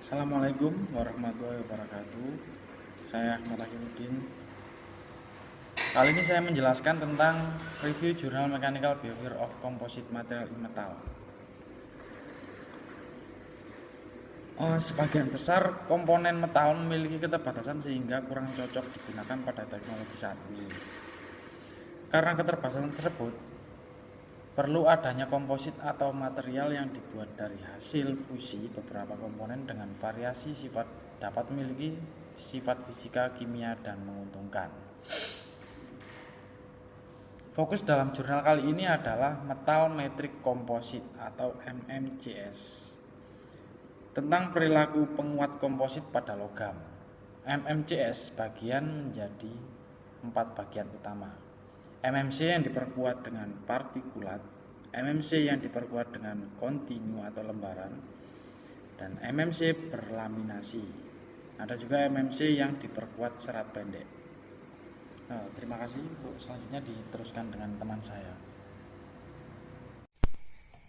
Assalamualaikum warahmatullahi wabarakatuh. Saya Ahmad Akhirudin. Kali ini saya menjelaskan tentang review jurnal Mechanical Behavior of Composite Material in Metal. Sebagian besar komponen metal memiliki keterbatasan sehingga kurang cocok digunakan pada teknologi saat ini. Karena keterbatasan tersebut, perlu adanya komposit atau material yang dibuat dari hasil fusi beberapa komponen dengan variasi sifat dapat memiliki sifat fisika, kimia, dan menguntungkan. Fokus dalam jurnal kali ini adalah Metal Metric Composite atau MMCS tentang perilaku penguat komposit pada logam. MMCS bagian menjadi 4 bagian utama. MMC yang diperkuat dengan partikulat, MMC yang diperkuat dengan kontinu atau lembaran, dan MMC berlaminasi. Ada juga MMC yang diperkuat serat pendek. Terima kasih. Selanjutnya diteruskan dengan teman saya.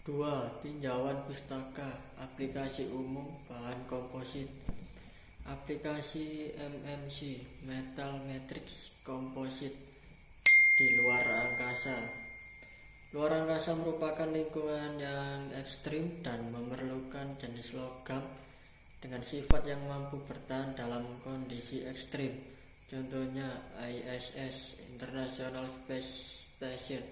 2. Tinjauan pustaka aplikasi umum bahan komposit. Aplikasi MMC Metal Matrix Composite di luar angkasa. Luar angkasa merupakan lingkungan yang ekstrim dan memerlukan jenis logam dengan sifat yang mampu bertahan dalam kondisi ekstrim. Contohnya ISS International Space Station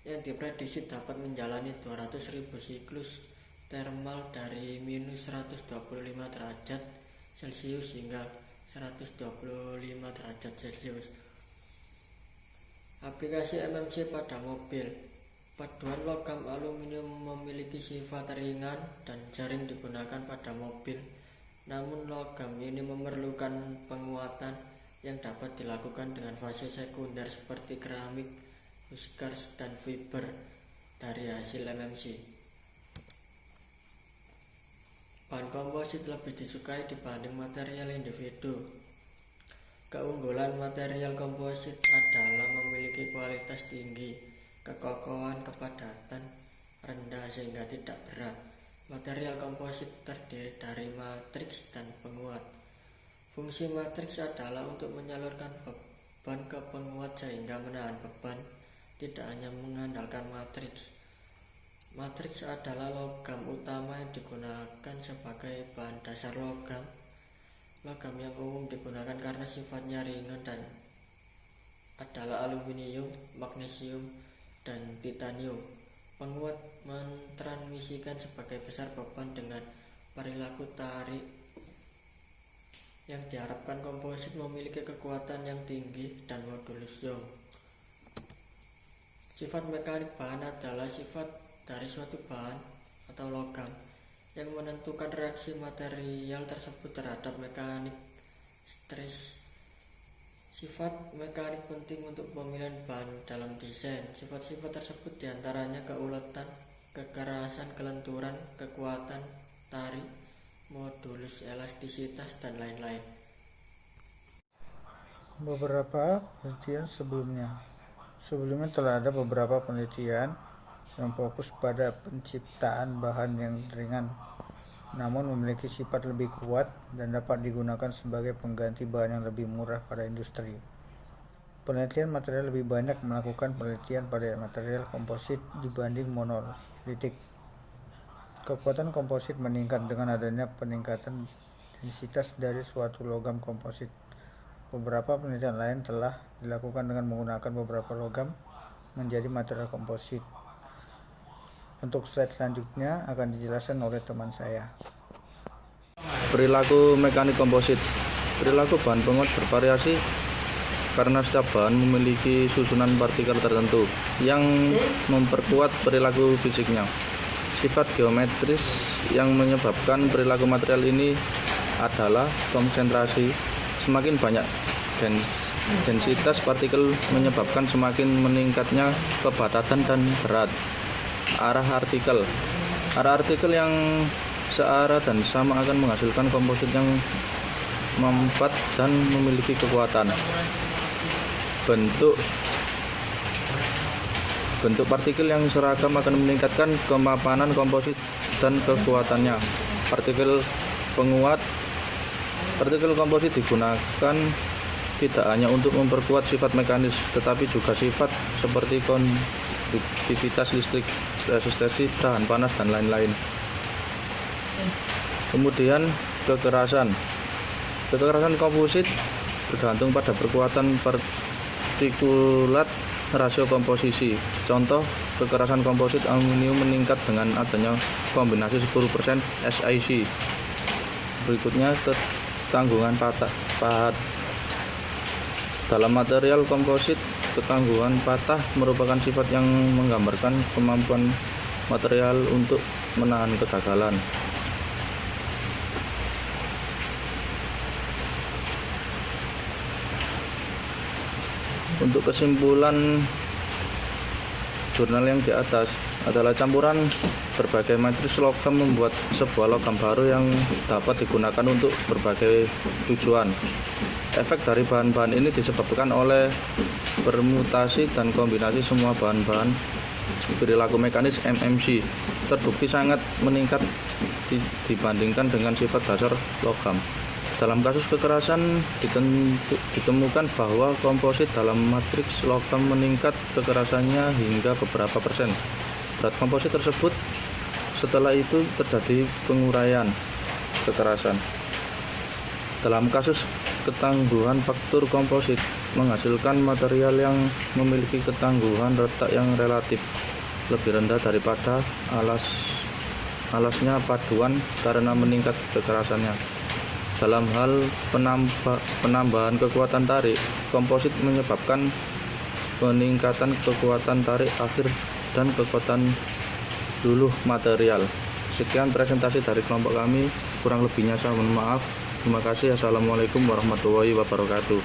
yang diprediksi dapat menjalani 200.000 siklus termal dari minus 125 derajat Celcius hingga 125 derajat Celcius. Aplikasi MMC pada mobil. Paduan logam aluminium memiliki sifat ringan dan sering digunakan pada mobil. Namun logam ini memerlukan penguatan yang dapat dilakukan dengan fase sekunder seperti keramik, whiskers, dan fiber dari hasil MMC. Bahan komposit lebih disukai dibanding material individu. Keunggulan material komposit adalah memiliki kualitas tinggi, kekokohan kepadatan rendah sehingga tidak berat. Material komposit terdiri dari matriks dan penguat. Fungsi matriks adalah untuk menyalurkan beban ke penguat sehingga menahan beban, tidak hanya mengandalkan matriks. Matriks adalah logam utama yang digunakan sebagai bahan dasar logam. Logam yang umum digunakan karena sifatnya ringan dan adalah aluminium, magnesium, dan titanium. Penguat mentransmisikan sebagai besar beban dengan perilaku tarik yang diharapkan komposit memiliki kekuatan yang tinggi dan modulus Young. Sifat mekanik bahan adalah sifat dari suatu bahan atau logam yang menentukan reaksi material tersebut terhadap mekanik stres. Sifat mekanik penting untuk pemilihan bahan dalam desain. Sifat-sifat tersebut diantaranya keuletan, kekerasan, kelenturan, kekuatan tarik, modulus elastisitas, dan lain-lain. Beberapa penelitian sebelumnya telah ada beberapa penelitian yang fokus pada penciptaan bahan yang ringan namun memiliki sifat lebih kuat dan dapat digunakan sebagai pengganti bahan yang lebih murah pada industri. Penelitian material lebih banyak melakukan penelitian pada material komposit dibanding monolitik. Kekuatan komposit meningkat dengan adanya peningkatan densitas dari suatu logam komposit. Beberapa penelitian lain telah dilakukan dengan menggunakan beberapa logam menjadi material komposit. Untuk slide selanjutnya akan dijelaskan oleh teman saya. Perilaku mekanik komposit. Perilaku bahan penguat bervariasi karena setiap bahan memiliki susunan partikel tertentu yang memperkuat perilaku fisiknya. Sifat geometris yang menyebabkan perilaku material ini adalah konsentrasi. Semakin banyak densitas partikel menyebabkan semakin meningkatnya kepadatan dan berat. Arah artikel yang searah dan sama akan menghasilkan komposit yang mempat dan memiliki kekuatan. Bentuk partikel yang seragam akan meningkatkan kemapanan komposit dan kekuatannya. Partikel penguat, partikel komposit digunakan tidak hanya untuk memperkuat sifat mekanis, tetapi juga sifat seperti konduktivitas listrik, resistensi, tahan panas, dan lain-lain. Kemudian kekerasan. Kekerasan komposit bergantung pada perkuatan partikulat rasio komposisi. Contoh, kekerasan komposit aluminium meningkat dengan adanya kombinasi 10% SiC. Berikutnya ketangguhan pahat. Dalam material komposit, ketangguhan patah merupakan sifat yang menggambarkan kemampuan material untuk menahan kegagalan. Untuk kesimpulan jurnal yang di atas adalah campuran berbagai matriks logam membuat sebuah logam baru yang dapat digunakan untuk berbagai tujuan. Efek dari bahan-bahan ini disebabkan oleh permutasi dan kombinasi semua bahan-bahan perilaku mekanis MMC, terbukti sangat meningkat dibandingkan dengan sifat dasar logam. Dalam kasus kekerasan ditemukan bahwa komposit dalam matriks logam meningkat kekerasannya hingga beberapa persen berat komposit tersebut. Setelah itu terjadi penguraian kekerasan. Dalam kasus ketangguhan faktur komposit menghasilkan material yang memiliki ketangguhan retak yang relatif lebih rendah daripada alasnya paduan karena meningkat kekerasannya. Dalam hal penambahan kekuatan tarik, komposit menyebabkan peningkatan kekuatan tarik akhir dan kekuatan luluh material. Sekian presentasi dari kelompok kami, kurang lebihnya saya mohon maaf. Terima kasih. Assalamualaikum warahmatullahi wabarakatuh.